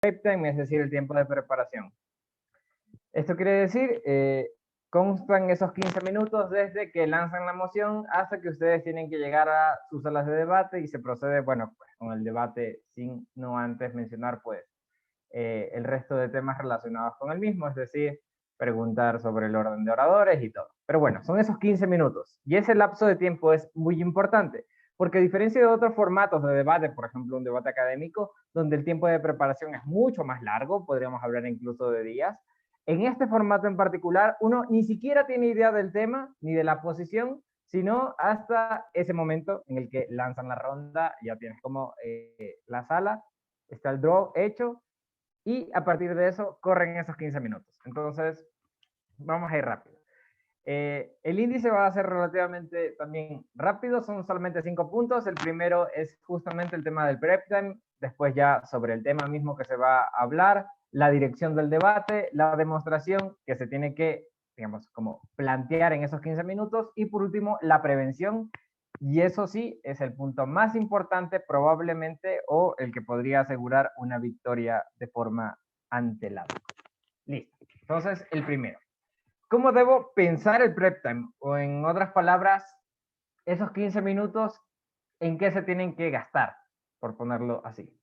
prep time, es decir, el tiempo de preparación. Esto quiere decir, constan esos 15 minutos desde que lanzan la moción hasta que ustedes tienen que llegar a sus salas de debate y se procede, bueno, pues, con el debate sin no antes mencionar, pues, el resto de temas relacionados con el mismo, es decir, preguntar sobre el orden de oradores y todo. Pero bueno, son esos 15 minutos. Y ese lapso de tiempo es muy importante, porque a diferencia de otros formatos de debate, por ejemplo, un debate académico, donde el tiempo de preparación es mucho más largo, podríamos hablar incluso de días, en este formato en particular, uno ni siquiera tiene idea del tema ni de la posición, sino hasta ese momento en el que lanzan la ronda, ya tienes como la sala, está el draw hecho, y a partir de eso corren esos 15 minutos. Entonces, vamos a ir rápido. El índice va a ser relativamente también rápido, son solamente 5 puntos. El primero es justamente el tema del prep time, después ya sobre el tema mismo que se va a hablar, la dirección del debate, la demostración que se tiene que, digamos, como plantear en esos 15 minutos, y por último, la prevención. Y eso sí, es el punto más importante probablemente, o el que podría asegurar una victoria de forma antelada. Listo. Entonces, el primero. ¿Cómo debo pensar el prep time? O en otras palabras, esos 15 minutos, ¿en qué se tienen que gastar? Por ponerlo así.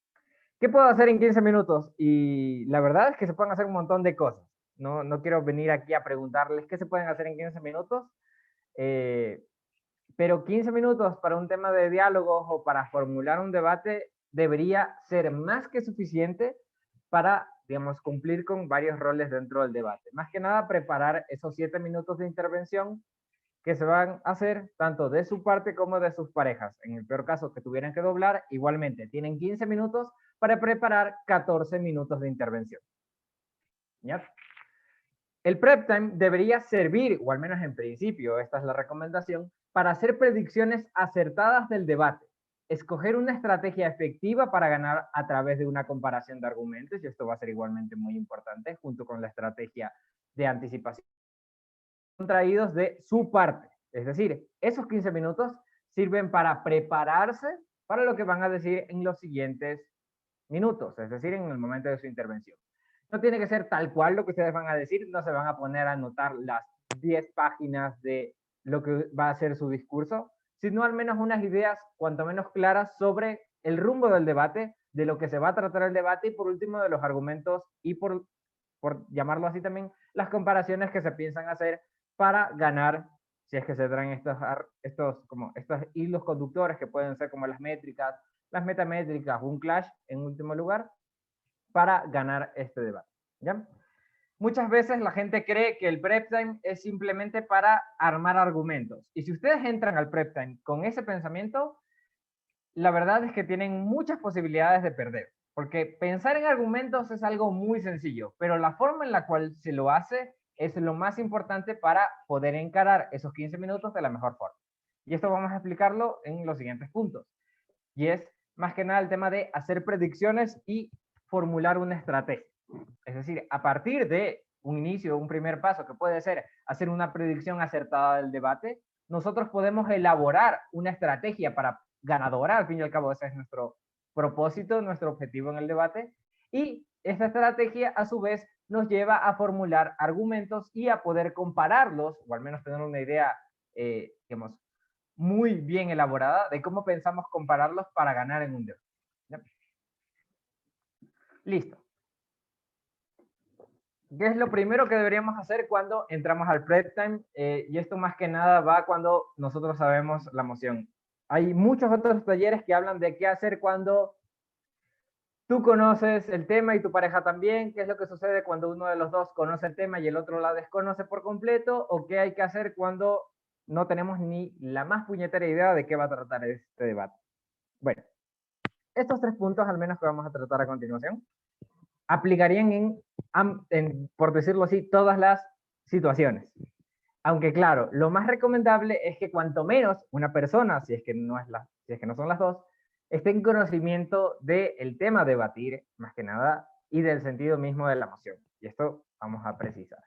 ¿Qué puedo hacer en 15 minutos? Y la verdad es que se pueden hacer un montón de cosas. No quiero venir aquí a preguntarles qué se pueden hacer en 15 minutos, eh, pero 15 minutos para un tema de diálogos o para formular un debate debería ser más que suficiente para, digamos, cumplir con varios roles dentro del debate. Más que nada, preparar esos 7 minutos de intervención que se van a hacer tanto de su parte como de sus parejas. En el peor caso que tuvieran que doblar, igualmente tienen 15 minutos para preparar 14 minutos de intervención. ¿Ya? El prep time debería servir, o al menos en principio, esta es la recomendación, para hacer predicciones acertadas del debate, escoger una estrategia efectiva para ganar a través de una comparación de argumentos, y esto va a ser igualmente muy importante, junto con la estrategia de anticipación traídos de su parte. Es decir, esos 15 minutos sirven para prepararse para lo que van a decir en los siguientes minutos, es decir, en el momento de su intervención. No tiene que ser tal cual lo que ustedes van a decir, no se van a poner a anotar las 10 páginas de lo que va a ser su discurso, sino al menos unas ideas cuanto menos claras sobre el rumbo del debate, de lo que se va a tratar el debate y por último de los argumentos y por llamarlo así también, las comparaciones que se piensan hacer para ganar, si es que se traen estos hilos conductores que pueden ser como las métricas, las metamétricas, un clash en último lugar, para ganar este debate. ¿Ya? Muchas veces la gente cree que el prep time es simplemente para armar argumentos. Y si ustedes entran al prep time con ese pensamiento, la verdad es que tienen muchas posibilidades de perder. Porque pensar en argumentos es algo muy sencillo, pero la forma en la cual se lo hace es lo más importante para poder encarar esos 15 minutos de la mejor forma. Y esto vamos a explicarlo en los siguientes puntos. Y es más que nada el tema de hacer predicciones y formular una estrategia. Es decir, a partir de un inicio, un primer paso que puede ser hacer una predicción acertada del debate, nosotros podemos elaborar una estrategia para ganadora, al fin y al cabo ese es nuestro propósito, nuestro objetivo en el debate, y esta estrategia a su vez nos lleva a formular argumentos y a poder compararlos, o al menos tener una idea, digamos, muy bien elaborada de cómo pensamos compararlos para ganar en un debate. ¿Ya? Listo. ¿Qué es lo primero que deberíamos hacer cuando entramos al prep time? Y esto más que nada va cuando nosotros sabemos la moción. Hay muchos otros talleres que hablan de qué hacer cuando tú conoces el tema y tu pareja también, qué es lo que sucede cuando uno de los dos conoce el tema y el otro la desconoce por completo, o qué hay que hacer cuando no tenemos ni la más puñetera idea de qué va a tratar este debate. Bueno, estos 3 puntos al menos que vamos a tratar a continuación aplicarían por decirlo así, todas las situaciones. Aunque claro, lo más recomendable es que cuanto menos una persona, si es que no son las dos, esté en conocimiento del tema a debatir, más que nada, y del sentido mismo de la moción. Y esto vamos a precisar.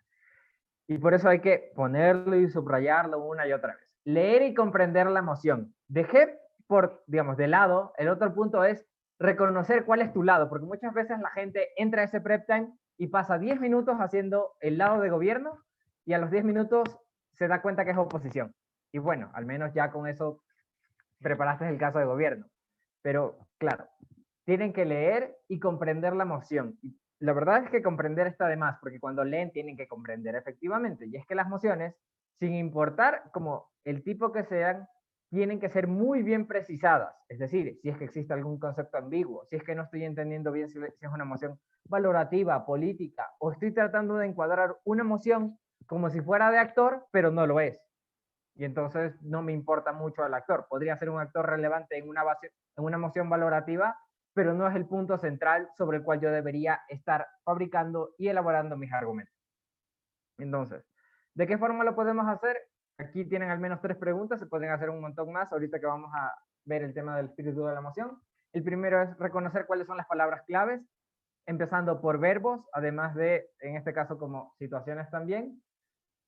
Y por eso hay que ponerlo y subrayarlo una y otra vez. Leer y comprender la moción. Dejé digamos, de lado, el otro punto es reconocer cuál es tu lado, porque muchas veces la gente entra a ese prep time y pasa 10 minutos haciendo el lado de gobierno y a los 10 minutos se da cuenta que es oposición. Y bueno, al menos ya con eso preparaste el caso de gobierno. Pero claro, tienen que leer y comprender la moción. Y la verdad es que comprender está de más, porque cuando leen tienen que comprender efectivamente. Y es que las mociones, sin importar como el tipo que sean, tienen que ser muy bien precisadas. Es decir, si es que existe algún concepto ambiguo, si es que no estoy entendiendo bien si es una moción valorativa, política, o estoy tratando de encuadrar una moción como si fuera de actor, pero no lo es. Y entonces no me importa mucho el actor. Podría ser un actor relevante en una moción valorativa, pero no es el punto central sobre el cual yo debería estar fabricando y elaborando mis argumentos. Entonces, ¿de qué forma lo podemos hacer? Aquí tienen al menos 3 preguntas, se pueden hacer un montón más ahorita que vamos a ver el tema del espíritu de la moción. El primero es reconocer cuáles son las palabras claves, empezando por verbos, además de, en este caso, como situaciones también.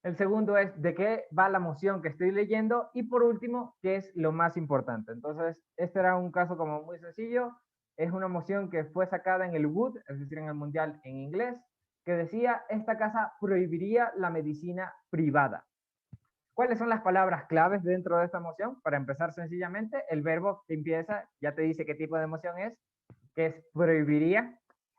El segundo es de qué va la moción que estoy leyendo. Y por último, qué es lo más importante. Entonces, este era un caso como muy sencillo. Es una moción que fue sacada en el Wood, es decir, en el Mundial en inglés, que decía, esta casa prohibiría la medicina privada. ¿Cuáles son las palabras claves dentro de esta moción? Para empezar sencillamente, el verbo que empieza ya te dice qué tipo de moción es, que es prohibiría.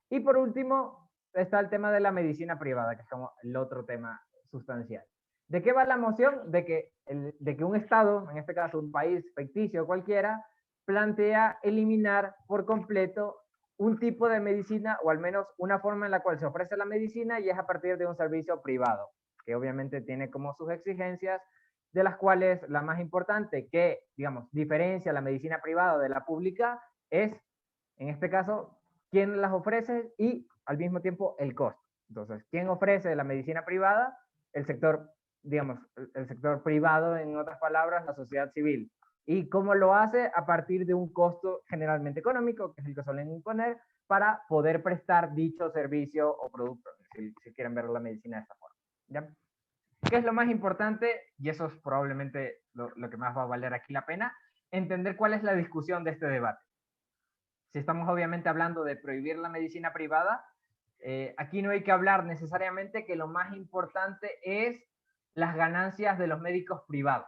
Y por último, está el tema de la medicina privada, que es como el otro tema sustancial. ¿De qué va la moción? De que un Estado, en este caso un país ficticio cualquiera, plantea eliminar por completo un tipo de medicina, o al menos una forma en la cual se ofrece la medicina, y es a partir de un servicio privado, que obviamente tiene como sus exigencias, de las cuales la más importante que, digamos, diferencia la medicina privada de la pública es, en este caso, quién las ofrece y al mismo tiempo el costo. Entonces, ¿quién ofrece la medicina privada? El sector, digamos, el sector privado, en otras palabras, la sociedad civil. ¿Y cómo lo hace? A partir de un costo generalmente económico, que es el que suelen imponer, para poder prestar dicho servicio o producto, si quieren ver la medicina de esta forma. ¿Ya? ¿Qué es lo más importante? Y eso es probablemente lo que más va a valer aquí la pena, entender cuál es la discusión de este debate. Si estamos obviamente hablando de prohibir la medicina privada, aquí no hay que hablar necesariamente que lo más importante es las ganancias de los médicos privados.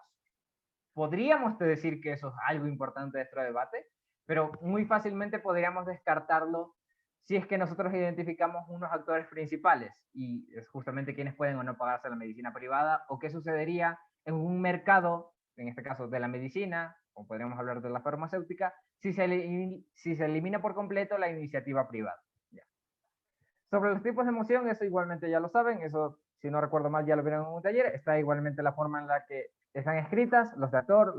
Podríamos decir que eso es algo importante de este debate, pero muy fácilmente podríamos descartarlo si es que nosotros identificamos unos actores principales, y es justamente quienes pueden o no pagarse la medicina privada, o qué sucedería en un mercado, en este caso de la medicina, o podríamos hablar de la farmacéutica, si se elimina por completo la iniciativa privada. Ya. Sobre los tipos de emoción, eso igualmente ya lo saben, eso, si no recuerdo mal, ya lo vieron en un taller, está igualmente la forma en la que están escritas, los de actor,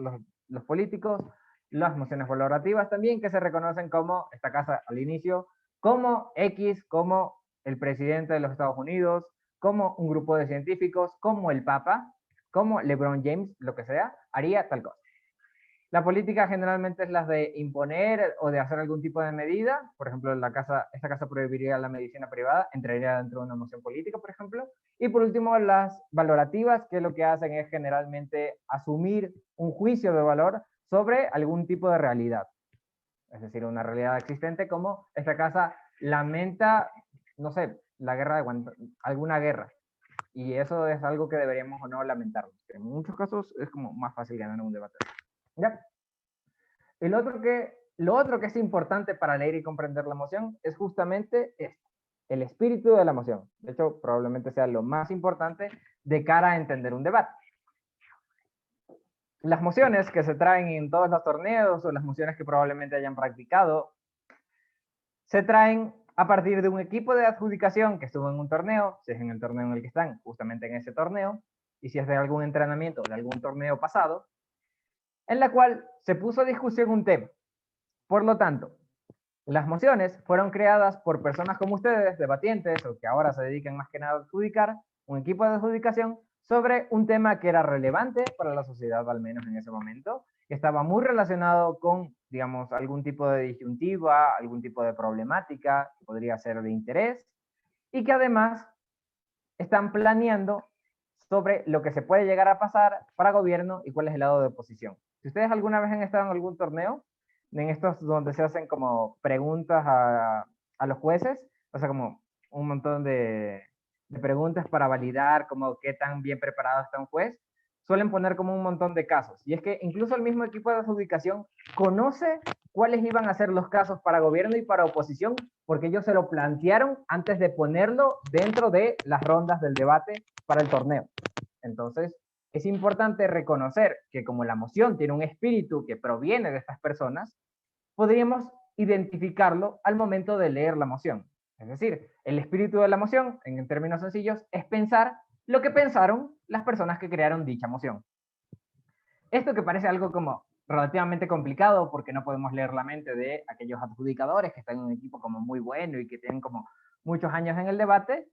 los políticos, las mociones valorativas también, que se reconocen como, esta casa al inicio, como X, como el presidente de los Estados Unidos, como un grupo de científicos, como el Papa, como LeBron James, lo que sea, haría tal cosa. La política generalmente es la de imponer o de hacer algún tipo de medida. Por ejemplo, esta casa prohibiría la medicina privada, entraría dentro de una moción política, por ejemplo. Y por último, las valorativas, que lo que hacen es generalmente asumir un juicio de valor sobre algún tipo de realidad. Es decir, una realidad existente, como esta casa lamenta, no sé, la guerra de alguna guerra. Y eso es algo que deberíamos o no lamentarnos. En muchos casos es como más fácil ganar un debate. ¿Ya? Lo otro que es importante para leer y comprender la emoción es justamente esto, el espíritu de la emoción. De hecho, probablemente sea lo más importante de cara a entender un debate. Las mociones que se traen en todos los torneos, o las mociones que probablemente hayan practicado, se traen a partir de un equipo de adjudicación que estuvo en un torneo, si es en el torneo en el que están, justamente en ese torneo, y si es de algún entrenamiento o de algún torneo pasado, en la cual se puso a discusión un tema. Por lo tanto, las mociones fueron creadas por personas como ustedes, debatientes, o que ahora se dedican más que nada a adjudicar, un equipo de adjudicación sobre un tema que era relevante para la sociedad, al menos en ese momento, que estaba muy relacionado con, digamos, algún tipo de disyuntiva, algún tipo de problemática que podría ser de interés, y que además están planeando sobre lo que se puede llegar a pasar para gobierno y cuál es el lado de oposición. Si ustedes alguna vez han estado en algún torneo, en estos donde se hacen como preguntas a los jueces, o sea, como un montón de preguntas para validar como qué tan bien preparado está un juez, suelen poner como un montón de casos. Y es que incluso el mismo equipo de adjudicación conoce cuáles iban a ser los casos para gobierno y para oposición, porque ellos se lo plantearon antes de ponerlo dentro de las rondas del debate para el torneo. Entonces, es importante reconocer que como la moción tiene un espíritu que proviene de estas personas, podríamos identificarlo al momento de leer la moción. Es decir, el espíritu de la moción, en términos sencillos, es pensar lo que pensaron las personas que crearon dicha moción. Esto que parece algo como relativamente complicado porque no podemos leer la mente de aquellos adjudicadores que están en un equipo como muy bueno y que tienen como muchos años en el debate,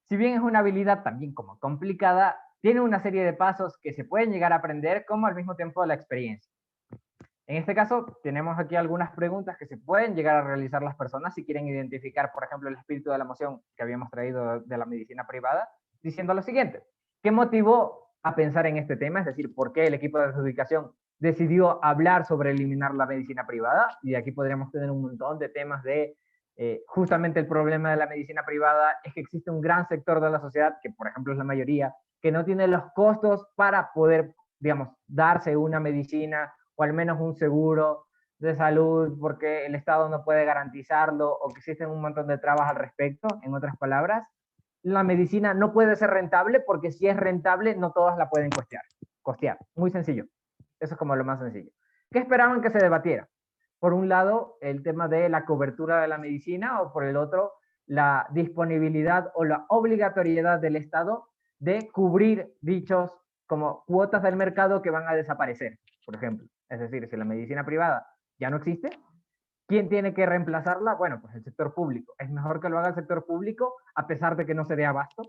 si bien es una habilidad también como complicada, tiene una serie de pasos que se pueden llegar a aprender como al mismo tiempo la experiencia. En este caso, tenemos aquí algunas preguntas que se pueden llegar a realizar las personas si quieren identificar, por ejemplo, el espíritu de la moción que habíamos traído de la medicina privada, diciendo lo siguiente: ¿qué motivó a pensar en este tema? Es decir, ¿por qué el equipo de adjudicación decidió hablar sobre eliminar la medicina privada? Y aquí podríamos tener un montón de temas de justamente el problema de la medicina privada es que existe un gran sector de la sociedad, que por ejemplo es la mayoría, que no tiene los costos para poder, digamos, darse una medicina o al menos un seguro de salud porque el Estado no puede garantizarlo o que existen un montón de trabas al respecto. En otras palabras, la medicina no puede ser rentable porque si es rentable no todas la pueden costear. Muy sencillo. Eso es como lo más sencillo. ¿Qué esperaban que se debatiera? Por un lado, el tema de la cobertura de la medicina o por el otro, la disponibilidad o la obligatoriedad del Estado de cubrir dichos como cuotas del mercado que van a desaparecer, por ejemplo. Es decir, si la medicina privada ya no existe, ¿quién tiene que reemplazarla? Bueno, pues el sector público. Es mejor que lo haga el sector público a pesar de que no se dé abasto,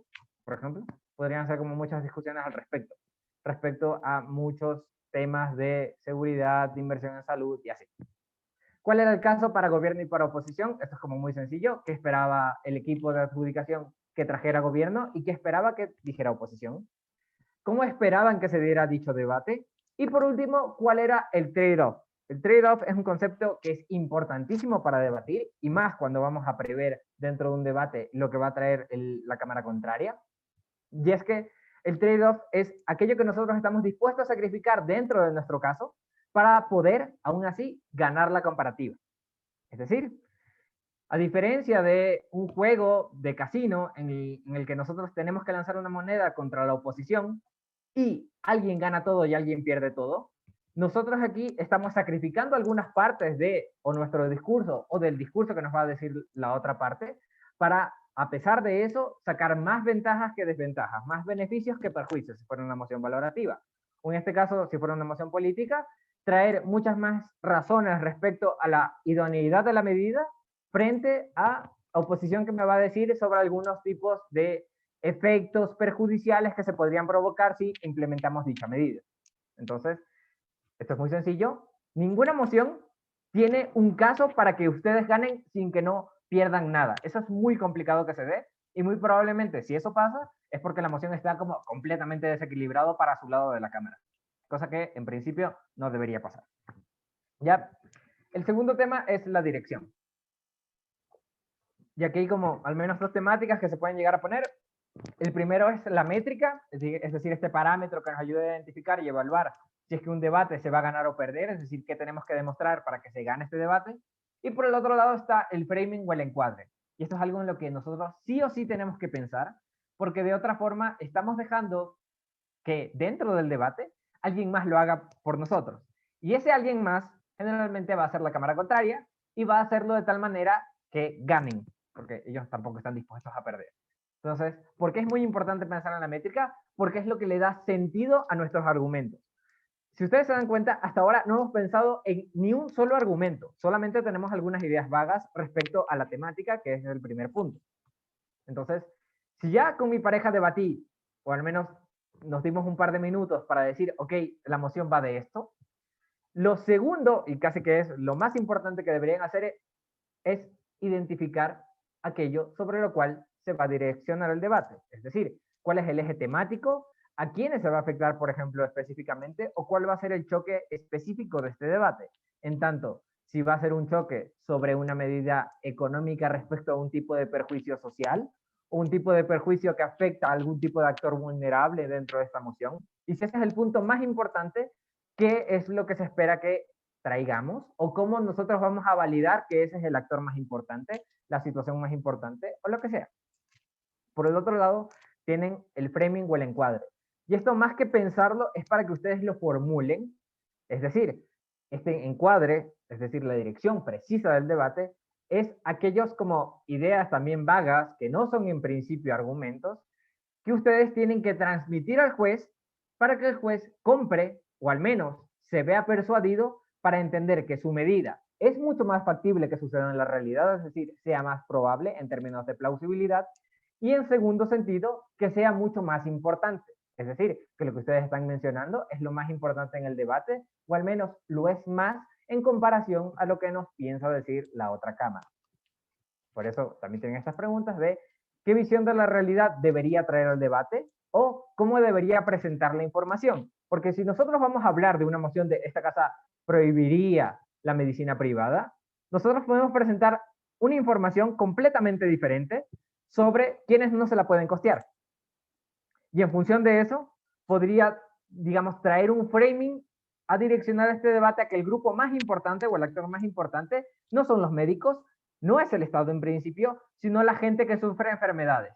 por ejemplo. Podrían ser como muchas discusiones al respecto a muchos temas de seguridad, de inversión en salud y así. ¿Cuál era el caso para gobierno y para oposición? Esto es como muy sencillo. ¿Qué esperaba el equipo de adjudicación que trajera gobierno y qué esperaba que dijera oposición? ¿Cómo esperaban que se diera dicho debate? Y por último, ¿cuál era el trade-off? El trade-off es un concepto que es importantísimo para debatir y más cuando vamos a prever dentro de un debate lo que va a traer la cámara contraria. Y es que el trade-off es aquello que nosotros estamos dispuestos a sacrificar dentro de nuestro caso para poder, aún así, ganar la comparativa. Es decir, a diferencia de un juego de casino en el que nosotros tenemos que lanzar una moneda contra la oposición y alguien gana todo y alguien pierde todo, nosotros aquí estamos sacrificando algunas partes de o nuestro discurso o del discurso que nos va a decir la otra parte para, a pesar de eso, sacar más ventajas que desventajas, más beneficios que perjuicios si fuera una moción valorativa. O en este caso, si fuera una moción política, traer muchas más razones respecto a la idoneidad de la medida frente a oposición que me va a decir sobre algunos tipos de efectos perjudiciales que se podrían provocar si implementamos dicha medida. Entonces, esto es muy sencillo. Ninguna moción tiene un caso para que ustedes ganen sin que no pierdan nada. Eso es muy complicado que se dé y muy probablemente si eso pasa es porque la moción está como completamente desequilibrado para su lado de la cámara. Cosa que en principio no debería pasar. Ya, el segundo tema es la dirección. Y aquí hay como al menos dos temáticas que se pueden llegar a poner. El primero es la métrica, es decir, este parámetro que nos ayuda a identificar y evaluar si es que un debate se va a ganar o perder, es decir, qué tenemos que demostrar para que se gane este debate. Y por el otro lado está el framing o el encuadre. Y esto es algo en lo que nosotros sí o sí tenemos que pensar, porque de otra forma estamos dejando que dentro del debate alguien más lo haga por nosotros. Y ese alguien más generalmente va a ser la cámara contraria y va a hacerlo de tal manera que ganen, porque ellos tampoco están dispuestos a perder. Entonces, ¿por qué es muy importante pensar en la métrica? Porque es lo que le da sentido a nuestros argumentos. Si ustedes se dan cuenta, hasta ahora no hemos pensado en ni un solo argumento, solamente tenemos algunas ideas vagas respecto a la temática, que es el primer punto. Entonces, si ya con mi pareja debatí, o al menos nos dimos un par de minutos para decir, ok, la moción va de esto, lo segundo, y casi que es lo más importante que deberían hacer, es identificar aquello sobre lo cual se va a direccionar el debate. Es decir, cuál es el eje temático, a quiénes se va a afectar, por ejemplo, específicamente, o cuál va a ser el choque específico de este debate. En tanto, si va a ser un choque sobre una medida económica respecto a un tipo de perjuicio social, o un tipo de perjuicio que afecta a algún tipo de actor vulnerable dentro de esta moción. Y si ese es el punto más importante, ¿qué es lo que se espera que traigamos? ¿O cómo nosotros vamos a validar que ese es el actor más importante, la situación más importante, o lo que sea? Por el otro lado, tienen el framing o el encuadre. Y esto más que pensarlo es para que ustedes lo formulen, es decir, este encuadre, es decir, la dirección precisa del debate, es aquellos como ideas también vagas, que no son en principio argumentos, que ustedes tienen que transmitir al juez para que el juez compre, o al menos se vea persuadido para entender que su medida es mucho más factible que suceda en la realidad, es decir, sea más probable en términos de plausibilidad, y en segundo sentido, que sea mucho más importante. Es decir, que lo que ustedes están mencionando es lo más importante en el debate, o al menos lo es más en comparación a lo que nos piensa decir la otra cámara. Por eso también tienen estas preguntas de qué visión de la realidad debería traer al debate o cómo debería presentar la información. Porque si nosotros vamos a hablar de una moción de esta casa prohibiría la medicina privada, nosotros podemos presentar una información completamente diferente sobre quienes no se la pueden costear. Y en función de eso, podría, digamos, traer un framing a direccionar este debate a que el grupo más importante o el actor más importante no son los médicos, no es el Estado en principio, sino la gente que sufre enfermedades.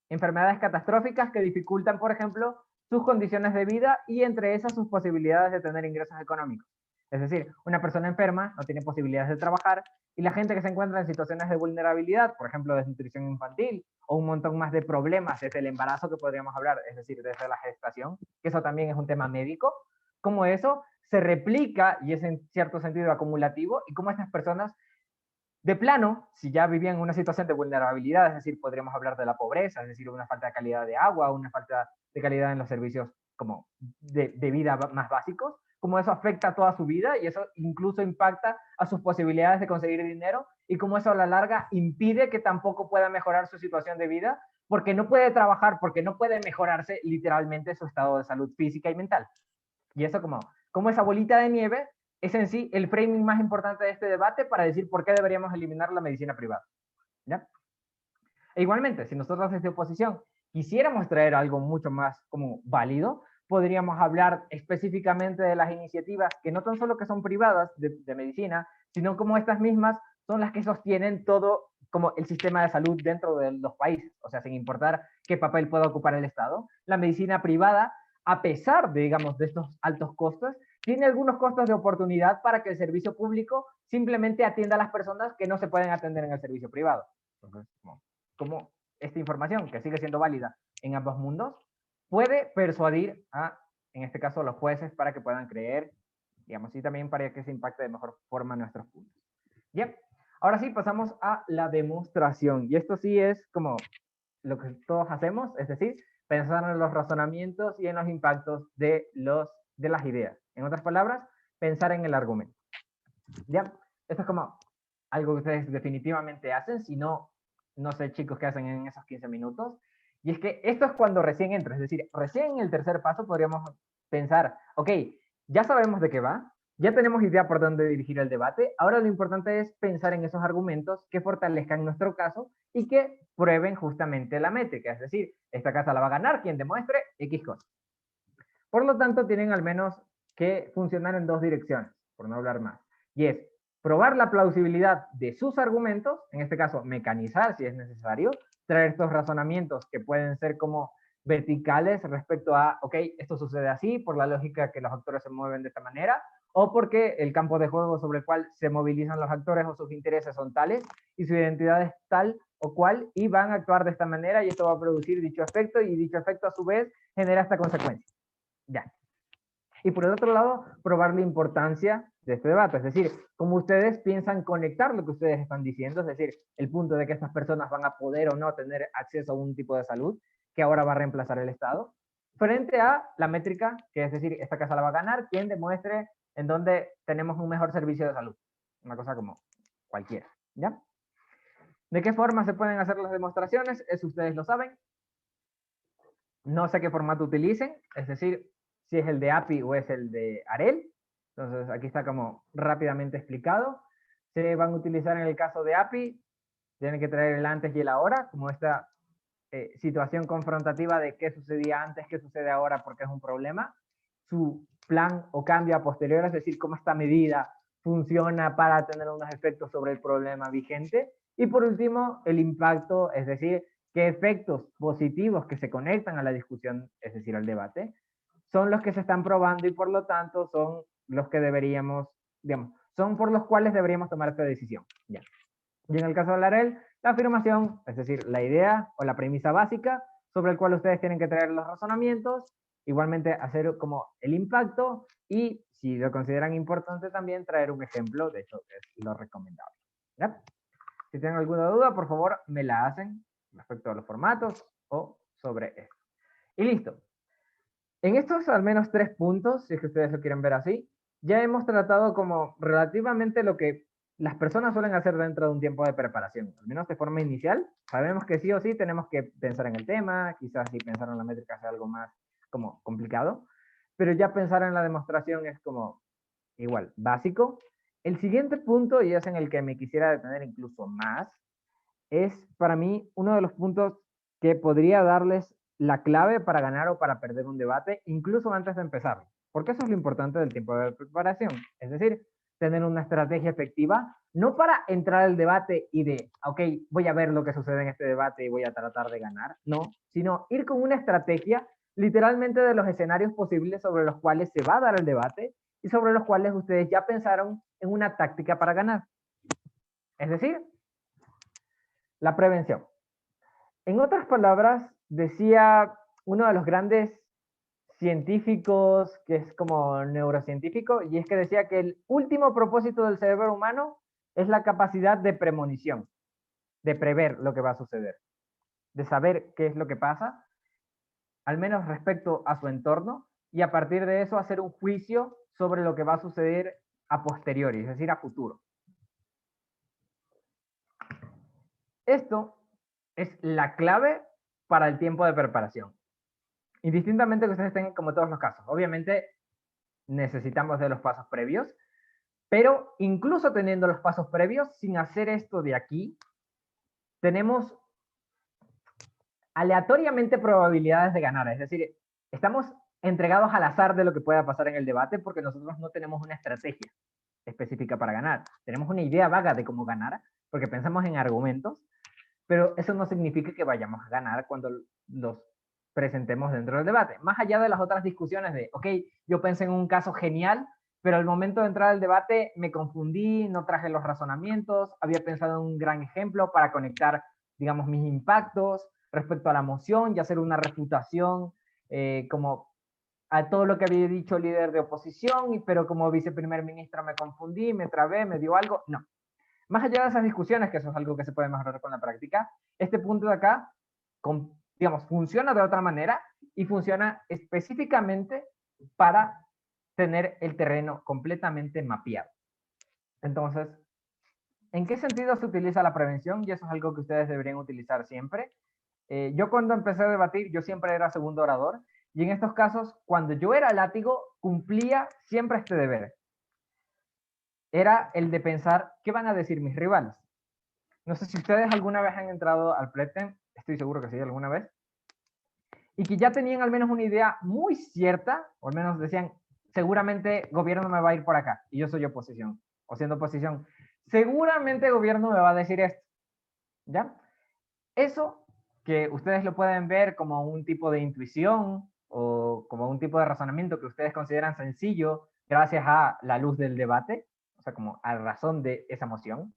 Enfermedades catastróficas que dificultan, por ejemplo, sus condiciones de vida y entre esas sus posibilidades de tener ingresos económicos. Es decir, una persona enferma no tiene posibilidades de trabajar y la gente que se encuentra en situaciones de vulnerabilidad, por ejemplo, desnutrición infantil o un montón más de problemas desde el embarazo que podríamos hablar, es decir, desde la gestación, que eso también es un tema médico, como eso se replica y es en cierto sentido acumulativo y cómo estas personas de plano, si ya vivían en una situación de vulnerabilidad, es decir, podríamos hablar de la pobreza, es decir, una falta de calidad de agua, una falta de calidad en los servicios como de vida más básicos, cómo eso afecta a toda su vida y eso incluso impacta a sus posibilidades de conseguir dinero y cómo eso a la larga impide que tampoco pueda mejorar su situación de vida porque no puede trabajar, porque no puede mejorarse literalmente su estado de salud física y mental. Y eso como esa bolita de nieve es en sí el framing más importante de este debate para decir por qué deberíamos eliminar la medicina privada. ¿Ya? E igualmente, si nosotros desde oposición quisiéramos traer algo mucho más como válido, podríamos hablar específicamente de las iniciativas que no tan solo que son privadas de medicina, sino como estas mismas son las que sostienen todo como el sistema de salud dentro de los países, o sea, sin importar qué papel pueda ocupar el Estado. La medicina privada, a pesar de, digamos, de estos altos costos, tiene algunos costos de oportunidad para que el servicio público simplemente atienda a las personas que no se pueden atender en el servicio privado. Entonces, como esta información, que sigue siendo válida en ambos mundos, puede persuadir a, en este caso, los jueces para que puedan creer, digamos, y también para que se impacte de mejor forma nuestros puntos. Bien, ahora sí pasamos a la demostración. Y esto sí es como lo que todos hacemos, es decir, pensar en los razonamientos y en los impactos de las ideas. En otras palabras, pensar en el argumento. ¿Ya? Esto es como algo que ustedes definitivamente hacen, si no, no sé, chicos, qué hacen en esos 15 minutos. Y es que esto es cuando recién entro, es decir, recién en el tercer paso podríamos pensar, ok, ya sabemos de qué va, ya tenemos idea por dónde dirigir el debate, ahora lo importante es pensar en esos argumentos que fortalezcan nuestro caso y que prueben justamente la métrica, es decir, esta casa la va a ganar quien demuestre X cosa. Por lo tanto, tienen al menos que funcionar en dos direcciones, por no hablar más. Y es probar la plausibilidad de sus argumentos, en este caso mecanizar si es necesario, traer estos razonamientos que pueden ser como verticales respecto a, ok, esto sucede así por la lógica que los actores se mueven de esta manera, o porque el campo de juego sobre el cual se movilizan los actores o sus intereses son tales y su identidad es tal o cual y van a actuar de esta manera y esto va a producir dicho efecto y dicho efecto a su vez genera esta consecuencia. Ya. Y por el otro lado, probar la importancia de este debate, es decir, cómo ustedes piensan conectar lo que ustedes están diciendo, es decir, el punto de que estas personas van a poder o no tener acceso a un tipo de salud que ahora va a reemplazar el Estado, frente a la métrica, que es decir, esta casa la va a ganar quien demuestre en dónde tenemos un mejor servicio de salud. Una cosa como cualquiera, ¿ya? ¿De qué forma se pueden hacer las demostraciones? Eso ustedes lo saben. No sé qué formato utilicen, es decir, si es el de API o es el de AREL. Entonces aquí está como rápidamente explicado. se van a utilizar en el caso de API. Tienen que traer el antes y el ahora, como esta situación confrontativa de qué sucedía antes, qué sucede ahora, porque es un problema. Su plan o cambio a posteriori, es decir, cómo esta medida funciona para tener unos efectos sobre el problema vigente. Y por último, el impacto, es decir, qué efectos positivos que se conectan a la discusión, es decir, al debate, son los que se están probando y por lo tanto son los que deberíamos, digamos, son por los cuales deberíamos tomar esta decisión. Ya. Y en el caso de Larel, la afirmación, es decir, la idea o la premisa básica sobre el cual ustedes tienen que traer los razonamientos, igualmente hacer como el impacto y, si lo consideran importante, también traer un ejemplo, de hecho es lo recomendable. ¿Ya? Si tienen alguna duda, por favor, me la hacen respecto a los formatos o sobre esto. Y listo. En estos al menos 3 puntos, si es que ustedes lo quieren ver así, ya hemos tratado como relativamente lo que las personas suelen hacer dentro de un tiempo de preparación, al menos de forma inicial. Sabemos que sí o sí tenemos que pensar en el tema, quizás si pensar en la métrica sea algo más como complicado, pero ya pensar en la demostración es como igual, básico. El siguiente punto, y es en el que me quisiera detener incluso más, es para mí uno de los puntos que podría darles la clave para ganar o para perder un debate, incluso antes de empezar. Porque eso es lo importante del tiempo de preparación. Es decir, tener una estrategia efectiva, no para entrar al debate y de, ok, voy a ver lo que sucede en este debate y voy a tratar de ganar, no, sino ir con una estrategia literalmente de los escenarios posibles sobre los cuales se va a dar el debate y sobre los cuales ustedes ya pensaron en una táctica para ganar. Es decir, la prevención. En otras palabras, decía uno de los grandes científicos, que es como neurocientífico, y es que decía que el último propósito del cerebro humano es la capacidad de premonición, de prever lo que va a suceder, de saber qué es lo que pasa, al menos respecto a su entorno, y a partir de eso hacer un juicio sobre lo que va a suceder a posteriori, es decir, a futuro. Esto es la clave para el tiempo de preparación. Indistintamente que ustedes tengan como todos los casos. Obviamente necesitamos de los pasos previos, pero incluso teniendo los pasos previos, sin hacer esto de aquí, tenemos aleatoriamente probabilidades de ganar. Es decir, estamos entregados al azar de lo que pueda pasar en el debate porque nosotros no tenemos una estrategia específica para ganar. Tenemos una idea vaga de cómo ganar porque pensamos en argumentos, pero eso no significa que vayamos a ganar cuando los presentemos dentro del debate. Más allá de las otras discusiones de, ok, yo pensé en un caso genial, pero al momento de entrar al debate me confundí, no traje los razonamientos, había pensado en un gran ejemplo para conectar, digamos, mis impactos respecto a la moción y hacer una refutación como a todo lo que había dicho el líder de oposición, pero como viceprimer ministra me confundí, me trabé, me dio algo. No. Más allá de esas discusiones, que eso es algo que se puede mejorar con la práctica, este punto de acá, digamos, funciona de otra manera y funciona específicamente para tener el terreno completamente mapeado. Entonces, ¿en qué sentido se utiliza la prevención? Y eso es algo que ustedes deberían utilizar siempre. Yo cuando empecé a debatir, yo siempre era segundo orador, y en estos casos, cuando yo era látigo, cumplía siempre este deber. Era el de pensar, ¿qué van a decir mis rivales? No sé si ustedes alguna vez han entrado al Preten, estoy seguro que sí, alguna vez, y que ya tenían al menos una idea muy cierta, o al menos decían, seguramente gobierno me va a ir por acá, y yo soy oposición, o siendo oposición, seguramente el gobierno me va a decir esto, ¿ya? Eso que ustedes lo pueden ver como un tipo de intuición, o como un tipo de razonamiento que ustedes consideran sencillo, gracias a la luz del debate, o sea, como a la razón de esa moción.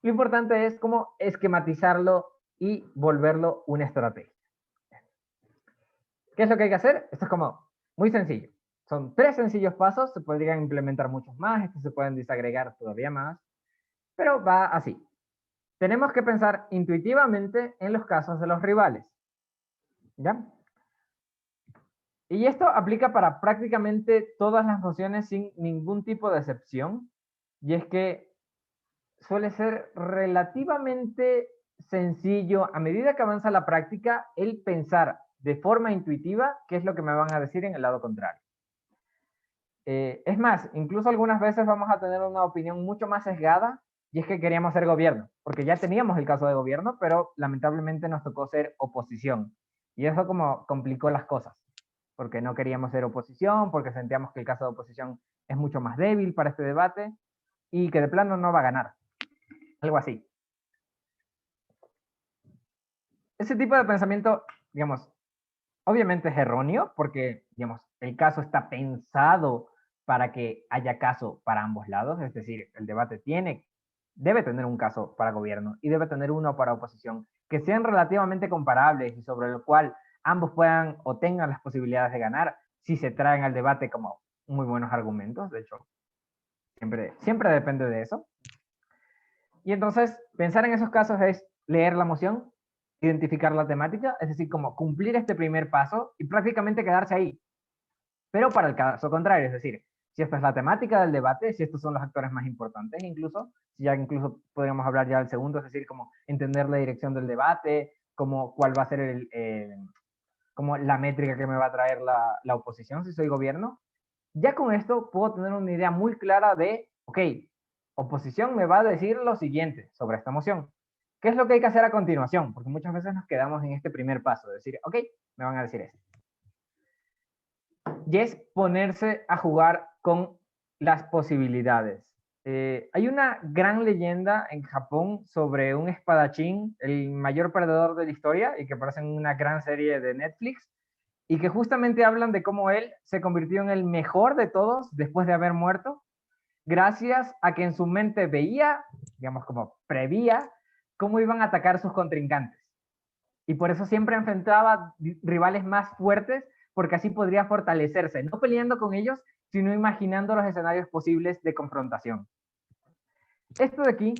Lo importante es cómo esquematizarlo y volverlo una estrategia. ¿Qué es lo que hay que hacer? Esto es como muy sencillo. Son 3 sencillos pasos, se podrían implementar muchos más, estos se pueden desagregar todavía más, pero va así. Tenemos que pensar intuitivamente en los casos de los rivales. ¿Ya? Y esto aplica para prácticamente todas las mociones sin ningún tipo de excepción. Y es que suele ser relativamente sencillo, a medida que avanza la práctica, el pensar de forma intuitiva qué es lo que me van a decir en el lado contrario. Es más, incluso algunas veces vamos a tener una opinión mucho más sesgada, y es que queríamos ser gobierno, porque ya teníamos el caso de gobierno, pero lamentablemente nos tocó ser oposición. Y eso como complicó las cosas, porque no queríamos ser oposición, porque sentíamos que el caso de oposición es mucho más débil para este debate y que de plano no va a ganar. Algo así. Ese tipo de pensamiento, digamos, obviamente es erróneo, porque, digamos, el caso está pensado para que haya caso para ambos lados, es decir, el debate debe tener un caso para gobierno y debe tener uno para oposición, que sean relativamente comparables y sobre el cual ambos puedan o tengan las posibilidades de ganar si se traen al debate como muy buenos argumentos. De hecho, siempre depende de eso. Y entonces, pensar en esos casos es leer la moción, identificar la temática, es decir, como cumplir este primer paso y prácticamente quedarse ahí. Pero para el caso contrario, es decir, si esta es la temática del debate, si estos son los actores más importantes incluso, si ya incluso podríamos hablar ya del segundo, es decir, como entender la dirección del debate, como cuál va a ser como la métrica que me va a traer la oposición si soy gobierno, ya con esto puedo tener una idea muy clara de, ok, oposición me va a decir lo siguiente sobre esta moción. ¿Qué es lo que hay que hacer a continuación? Porque muchas veces nos quedamos en este primer paso, de decir, ok, me van a decir esto. Y es ponerse a jugar con las posibilidades. Hay una gran leyenda en Japón sobre un espadachín, el mayor perdedor de la historia, y que aparece en una gran serie de Netflix, y que justamente hablan de cómo él se convirtió en el mejor de todos después de haber muerto, gracias a que en su mente veía, digamos como prevía, cómo iban a atacar sus contrincantes. Y por eso siempre enfrentaba rivales más fuertes, porque así podría fortalecerse, no peleando con ellos, sino imaginando los escenarios posibles de confrontación. Esto de aquí,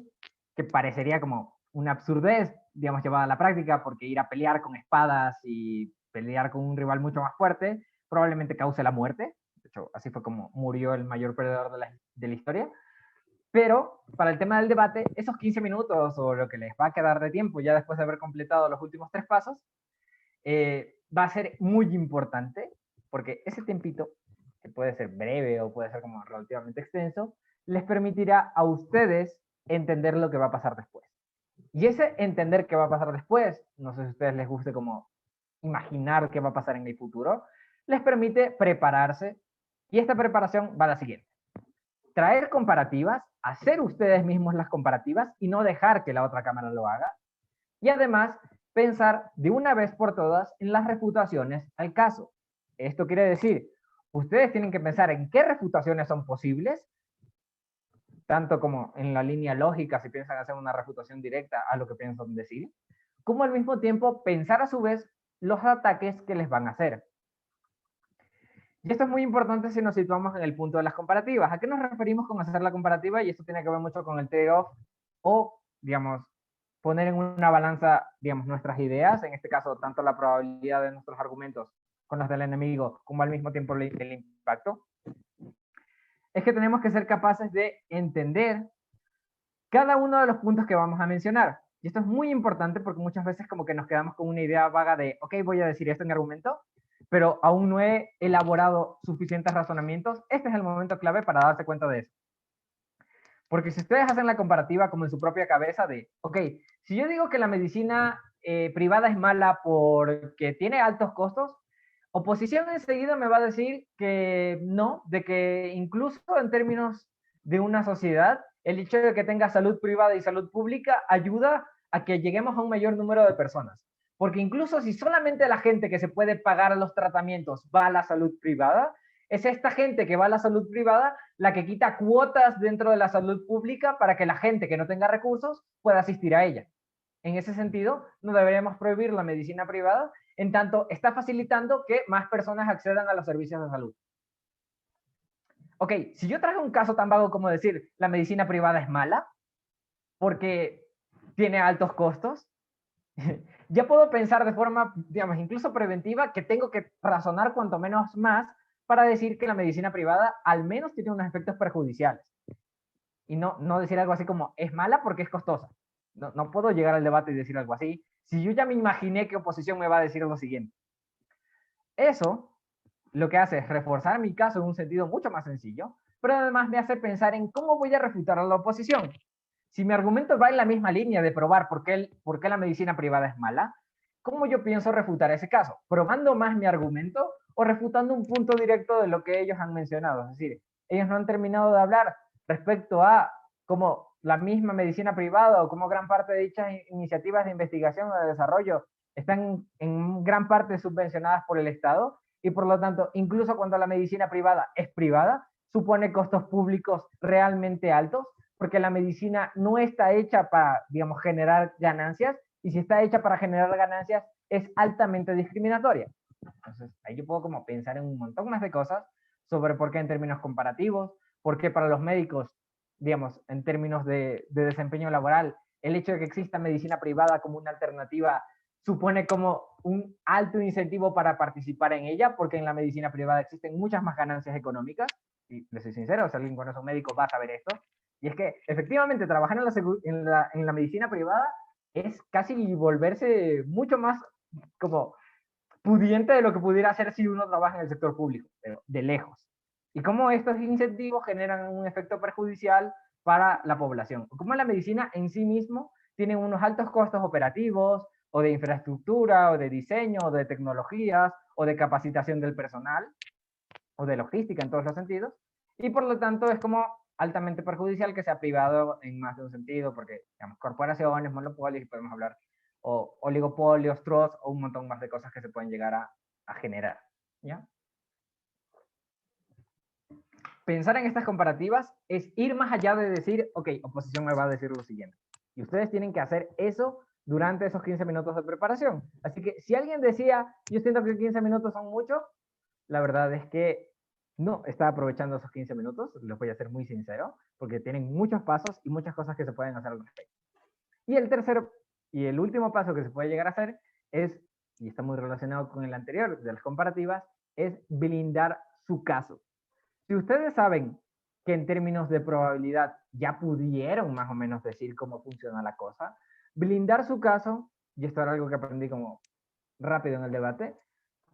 que parecería como una absurdez, digamos, llevada a la práctica, porque ir a pelear con espadas y pelear con un rival mucho más fuerte probablemente cause la muerte. De hecho, así fue como murió el mayor perdedor de la historia. Pero para el tema del debate, esos 15 minutos o lo que les va a quedar de tiempo ya después de haber completado los últimos 3 pasos, va a ser muy importante, porque ese tiempito, que puede ser breve o puede ser como relativamente extenso, les permitirá a ustedes entender lo que va a pasar después. Y ese entender qué va a pasar después, no sé si a ustedes les guste como imaginar qué va a pasar en el futuro, les permite prepararse, y esta preparación va a la siguiente: traer comparativas, hacer ustedes mismos las comparativas y no dejar que la otra cámara lo haga, y además pensar de una vez por todas en las refutaciones al caso. Esto quiere decir, ustedes tienen que pensar en qué refutaciones son posibles, tanto como en la línea lógica si piensan hacer una refutación directa a lo que piensan decir, como al mismo tiempo pensar a su vez los ataques que les van a hacer. Y esto es muy importante si nos situamos en el punto de las comparativas. ¿A qué nos referimos con hacer la comparativa? Y esto tiene que ver mucho con el trade-off o, digamos, poner en una balanza, digamos, nuestras ideas, en este caso, tanto la probabilidad de nuestros argumentos con los del enemigo, como al mismo tiempo el impacto. Es que tenemos que ser capaces de entender cada uno de los puntos que vamos a mencionar. Y esto es muy importante porque muchas veces como que nos quedamos con una idea vaga de, ok, voy a decir esto en mi argumento, pero aún no he elaborado suficientes razonamientos. Este es el momento clave para darse cuenta de eso. Porque si ustedes hacen la comparativa como en su propia cabeza de, ok, si yo digo que la medicina privada es mala porque tiene altos costos, oposición enseguida me va a decir que no, de que incluso en términos de una sociedad, el hecho de que tenga salud privada y salud pública ayuda a que lleguemos a un mayor número de personas. Porque incluso si solamente la gente que se puede pagar los tratamientos va a la salud privada, es esta gente que va a la salud privada la que quita cuotas dentro de la salud pública para que la gente que no tenga recursos pueda asistir a ella. En ese sentido, no deberíamos prohibir la medicina privada, en tanto está facilitando que más personas accedan a los servicios de salud. Ok, si yo traigo un caso tan vago como decir la medicina privada es mala porque tiene altos costos, ya puedo pensar de forma, digamos, incluso preventiva, que tengo que razonar cuanto menos más para decir que la medicina privada al menos tiene unos efectos perjudiciales. Y no decir algo así como, es mala porque es costosa. No puedo llegar al debate y decir algo así, si yo ya me imaginé que oposición me va a decir lo siguiente. Eso lo que hace es reforzar mi caso en un sentido mucho más sencillo, pero además me hace pensar en cómo voy a refutar a la oposición. Si mi argumento va en la misma línea de probar por qué la medicina privada es mala, ¿cómo yo pienso refutar ese caso? ¿Probando más mi argumento o refutando un punto directo de lo que ellos han mencionado? Es decir, ellos no han terminado de hablar respecto a cómo la misma medicina privada o cómo gran parte de dichas iniciativas de investigación o de desarrollo están en gran parte subvencionadas por el Estado y por lo tanto, incluso cuando la medicina privada es privada, supone costos públicos realmente altos, porque la medicina no está hecha para, digamos, generar ganancias, y si está hecha para generar ganancias, es altamente discriminatoria. Entonces, ahí yo puedo como pensar en un montón más de cosas sobre por qué en términos comparativos, por qué para los médicos, digamos, en términos de desempeño laboral, el hecho de que exista medicina privada como una alternativa supone como un alto incentivo para participar en ella, porque en la medicina privada existen muchas más ganancias económicas, y les soy sincero, si alguien conoce a un médico va a saber esto, y es que efectivamente trabajar en la medicina privada es casi volverse mucho más como pudiente de lo que pudiera hacer si uno trabaja en el sector público, pero de lejos. Y cómo estos incentivos generan un efecto perjudicial para la población. Cómo la medicina en sí mismo tiene unos altos costos operativos, o de infraestructura, o de diseño, o de tecnologías, o de capacitación del personal, o de logística en todos los sentidos, y por lo tanto es como altamente perjudicial que sea privado en más de un sentido, porque, digamos, corporaciones, monopolios, y podemos hablar, o oligopolios, trusts, o un montón más de cosas que se pueden llegar a generar, ¿ya? Pensar en estas comparativas es ir más allá de decir, ok, oposición me va a decir lo siguiente. Y ustedes tienen que hacer eso durante esos 15 minutos de preparación. Así que si alguien decía, yo siento que 15 minutos son mucho, la verdad es que no está aprovechando esos 15 minutos, les voy a ser muy sincero, porque tienen muchos pasos y muchas cosas que se pueden hacer al respecto. Y el tercero y el último paso que se puede llegar a hacer es, y está muy relacionado con el anterior de las comparativas, es blindar su caso. Si ustedes saben que en términos de probabilidad ya pudieron más o menos decir cómo funciona la cosa, blindar su caso, y esto era algo que aprendí como rápido en el debate,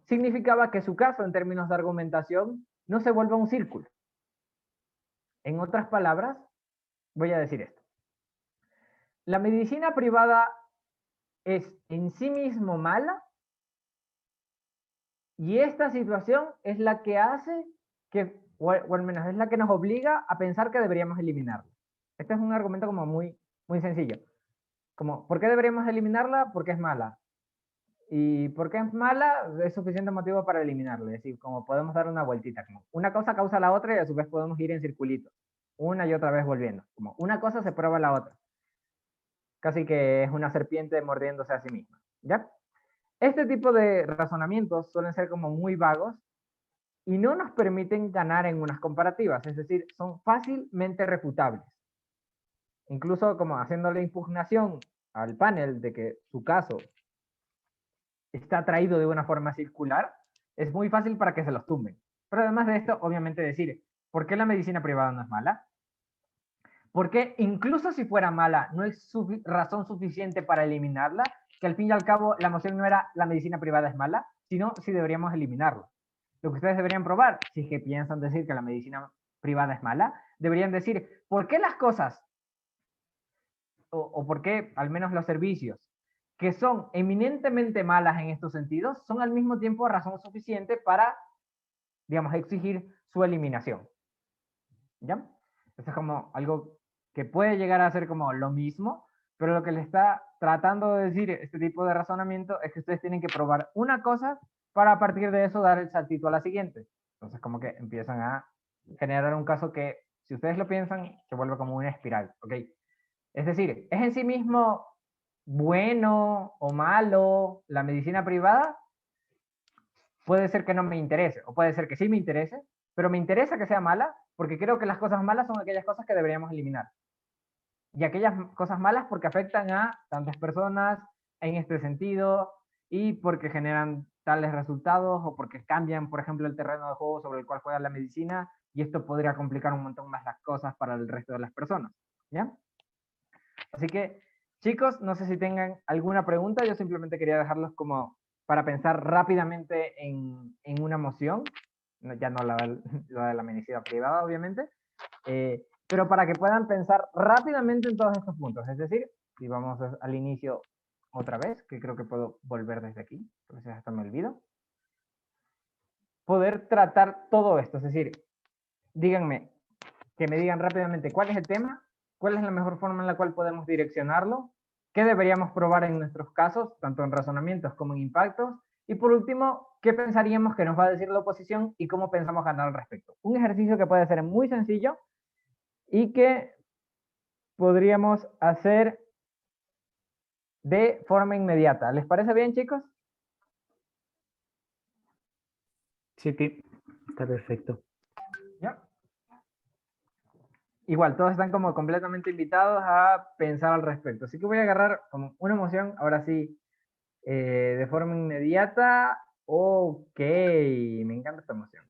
significaba que su caso en términos de argumentación no se vuelva un círculo. En otras palabras, voy a decir esto. La medicina privada es en sí mismo mala, y esta situación es la que hace que, o al menos es la que nos obliga a pensar que deberíamos eliminarla. Este es un argumento como muy, muy sencillo. Como, ¿por qué deberíamos eliminarla? Porque es mala. Y porque es mala, es suficiente motivo para eliminarla. Es decir, como podemos dar una vueltita. Como una cosa causa la otra y a su vez podemos ir en circulitos. Una y otra vez volviendo. Como una cosa se prueba la otra. Casi que es una serpiente mordiéndose a sí misma. ¿Ya? Este tipo de razonamientos suelen ser como muy vagos y no nos permiten ganar en unas comparativas. Es decir, son fácilmente refutables. Incluso como haciéndole impugnación al panel de que su caso está traído de una forma circular, es muy fácil para que se los tumben. Pero además de esto, obviamente decir, ¿por qué la medicina privada no es mala? Porque incluso si fuera mala, no es razón suficiente para eliminarla, que al fin y al cabo la moción no era la medicina privada es mala, sino si deberíamos eliminarla. Lo que ustedes deberían probar, si es que piensan decir que la medicina privada es mala, deberían decir, ¿por qué las cosas, o por qué al menos los servicios, que son eminentemente malas en estos sentidos, son al mismo tiempo razón suficiente para, digamos, exigir su eliminación? ¿Ya? Esto es como algo que puede llegar a ser como lo mismo, pero lo que le está tratando de decir este tipo de razonamiento es que ustedes tienen que probar una cosa para a partir de eso dar el saltito a la siguiente. Entonces como que empiezan a generar un caso que, si ustedes lo piensan, se vuelve como una espiral, ¿ok? Es decir, ¿es en sí mismo bueno o malo la medicina privada? Puede ser que no me interese, o puede ser que sí me interese, pero me interesa que sea mala porque creo que las cosas malas son aquellas cosas que deberíamos eliminar. Y aquellas cosas malas porque afectan a tantas personas en este sentido, y porque generan tales resultados, o porque cambian, por ejemplo, el terreno de juego sobre el cual juega la medicina, y esto podría complicar un montón más las cosas para el resto de las personas. ¿Ya? Así que, chicos, no sé si tengan alguna pregunta. Yo simplemente quería dejarlos como para pensar rápidamente en una moción. ya no la de la medicina privada, obviamente, pero para que puedan pensar rápidamente en todos estos puntos. Es decir, si vamos al inicio otra vez, que creo que puedo volver desde aquí, porque hasta me olvido, poder tratar todo esto, es decir, díganme, que me digan rápidamente cuál es el tema, cuál es la mejor forma en la cual podemos direccionarlo, qué deberíamos probar en nuestros casos, tanto en razonamientos como en impactos, y por último, qué pensaríamos que nos va a decir la oposición y cómo pensamos ganar al respecto. Un ejercicio que puede ser muy sencillo y que podríamos hacer de forma inmediata. ¿Les parece bien, chicos? Sí, sí, está perfecto. ¿Ya? Igual, todos están como completamente invitados a pensar al respecto. Así que voy a agarrar como una emoción, ahora sí, de forma inmediata. Ok, me encanta esta emoción.